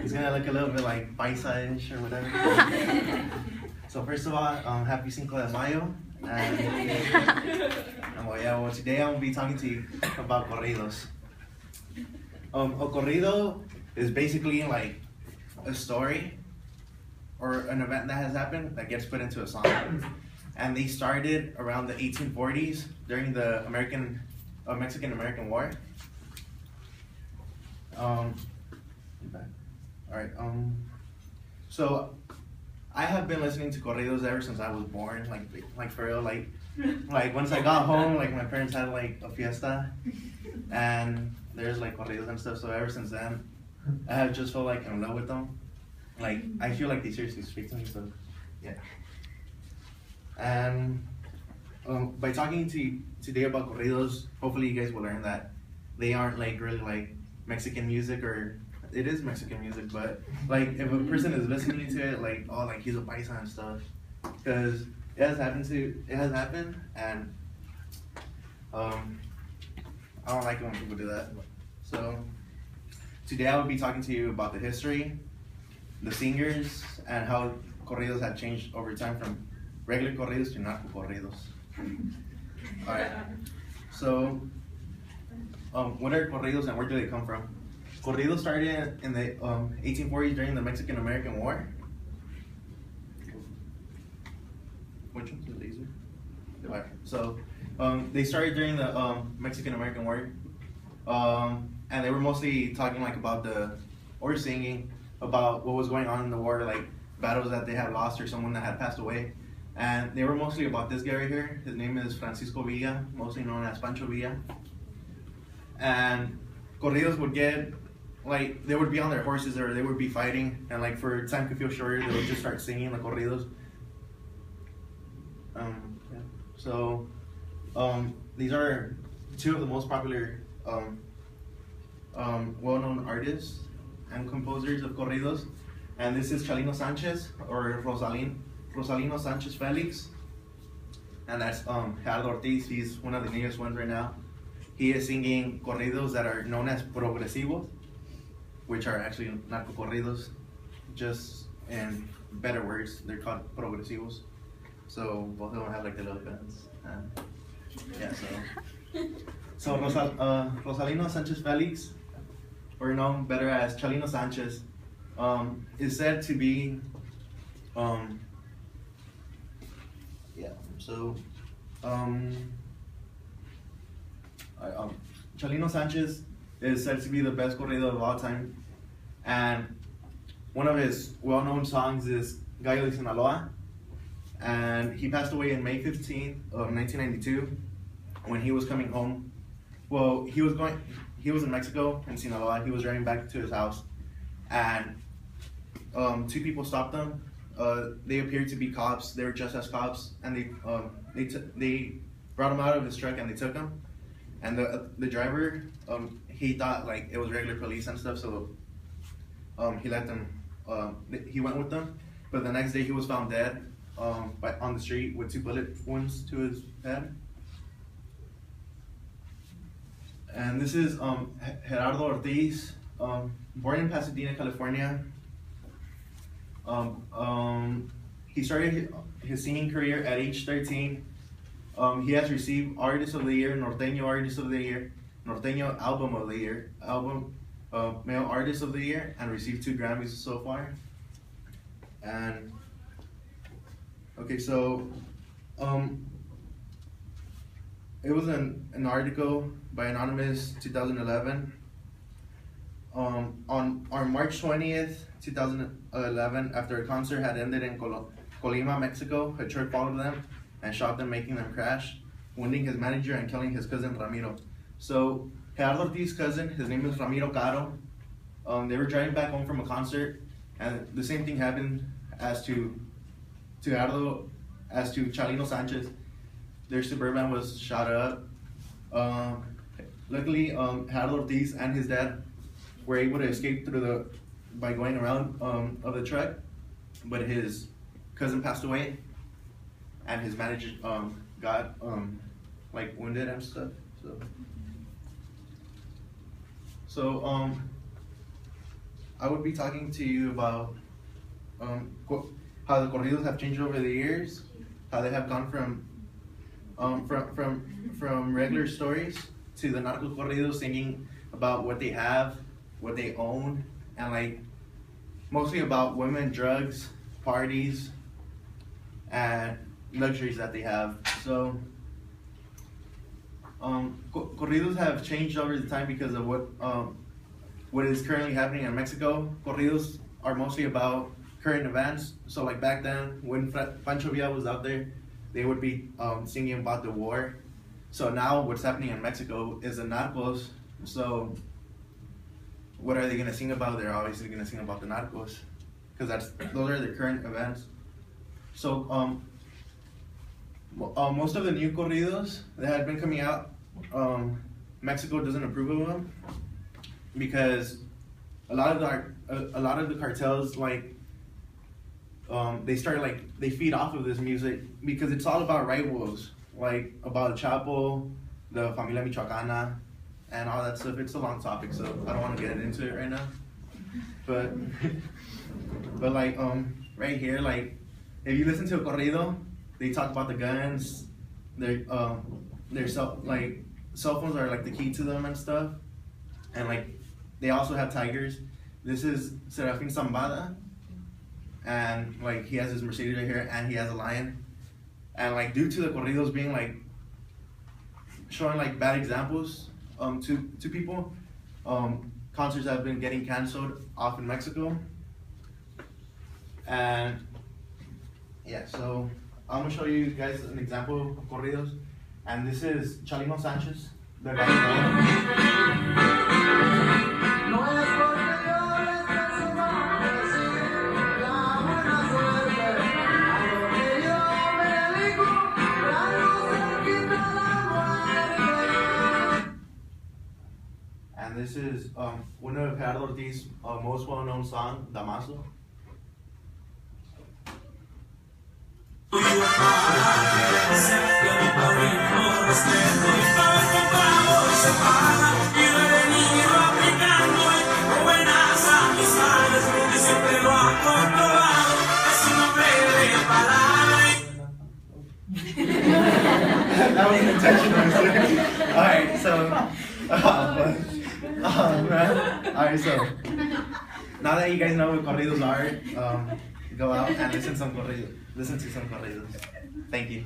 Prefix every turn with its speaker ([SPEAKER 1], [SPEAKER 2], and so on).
[SPEAKER 1] It's gonna look a little bit like paisa-ish or whatever. So first of all, happy Cinco de Mayo. Well, today I'm gonna be talking to you about corridos. A corrido is basically like a story or an event that has happened that gets put into a song. And they started around the 1840s during the Mexican-American War. So I have been listening to corridos ever since I was born, like for real, like once I got home, like my parents had like a fiesta, and there's like corridos and stuff. So ever since then, I have just felt like in love with them. Like I feel like they seriously speak to me. So yeah. And by talking to you today about corridos, hopefully you guys will learn that they aren't like really like Mexican music, or it is Mexican music, but like if a person is listening to it, like oh, like he's a paisa and stuff, because it has happened, and I don't like it when people do that. So today I will be talking to you about the history, the singers, and how corridos have changed over time from regular corridos to narco corridos. All right. So, what are corridos and where do they come from? Corridos started in the 1840s during the Mexican-American War. Which one's the laser? Right. So, they started during the Mexican-American War, and they were mostly talking like about or singing about what was going on in the war, like battles that they had lost or someone that had passed away. And they were mostly about this guy right here. His name is Francisco Villa, mostly known as Pancho Villa. And corridos would get, like, they would be on their horses or they would be fighting, and like for time could feel shorter, they would just start singing the corridos. Yeah. So, these are two of the most popular, well-known artists and composers of corridos. And this is Chalino Sanchez, or Rosalino Sanchez Felix, and that's Gerardo Ortiz. He's one of the newest ones right now. He is singing corridos that are known as progresivos, which are actually narco corridos, just in better words, they're called progresivos. So both of them have like the little guns. Yeah, so Rosalino Sanchez Felix, or known better as Chalino Sanchez, is said to be Chalino Sanchez is said to be the best corrido of all time, and one of his well-known songs is Gallo de Sinaloa, and he passed away in May 15th of 1992 when he was coming home. Well, he was in Mexico, in Sinaloa. He was driving back to his house, and two people stopped him. They appeared to be cops. They were dressed as cops, and they brought him out of his truck and they took him. And the driver, he thought like it was regular police and stuff, so he let them. He went with them, but the next day he was found dead on the street with 2 bullet wounds to his head. And this is Gerardo Ortiz, born in Pasadena, California. He started his singing career at age 13. He has received Artist of the Year, Norteño Artist of the Year, Norteño Album of the Year, Male Artist of the Year, and received 2 Grammys so far. And okay, so it was an article by Anonymous 2011. On March 20th, 2011, after a concert had ended in Colima, Mexico, a truck followed them and shot them, making them crash, wounding his manager and killing his cousin Ramiro. So Gerardo Ortiz's cousin, his name is Ramiro Caro. They were driving back home from a concert, and the same thing happened as to Gerardo, as to Chalino Sanchez. Their Suburban was shot up. Luckily, Gerardo Ortiz and his dad were able to escape by going around of the truck, but his cousin passed away, and his manager got like wounded and stuff. So I would be talking to you about how the corridos have changed over the years, how they have gone from regular stories to the narco corridos singing about what they have, what they own, and like mostly about women, drugs, parties, and luxuries that they have. So corridos have changed over the time because of what is currently happening in Mexico. Corridos are mostly about current events. So like back then, when Pancho Villa was out there, they would be singing about the war. So now what's happening in Mexico is the narcos. So what are they gonna sing about? They're obviously gonna sing about the narcos, because those are the current events. So most of the new corridos that had been coming out, Mexico doesn't approve of them, because a lot of the cartels they feed off of this music, because it's all about rivals, like about Chapo, the Familia Michoacana, and all that stuff. It's a long topic, so I don't want to get into it right now. But like right here, like if you listen to a corrido, they talk about the guns, their cell phones are like the key to them and stuff, and like they also have tigers. This is Serafin Zambada, and like he has his Mercedes right here, and he has a lion. And like due to the corridos being like showing like bad examples to people, concerts have been getting canceled off in Mexico. And yeah, so I'm gonna show you guys an example of corridos, and this is Chalino Sanchez, the guy. And this is one of Gerardo Ortiz's most well-known song, Damaso. That was intentional. Alright, so alright, so now that you guys know what corridos are, go out and listen to some corridos. Thank you.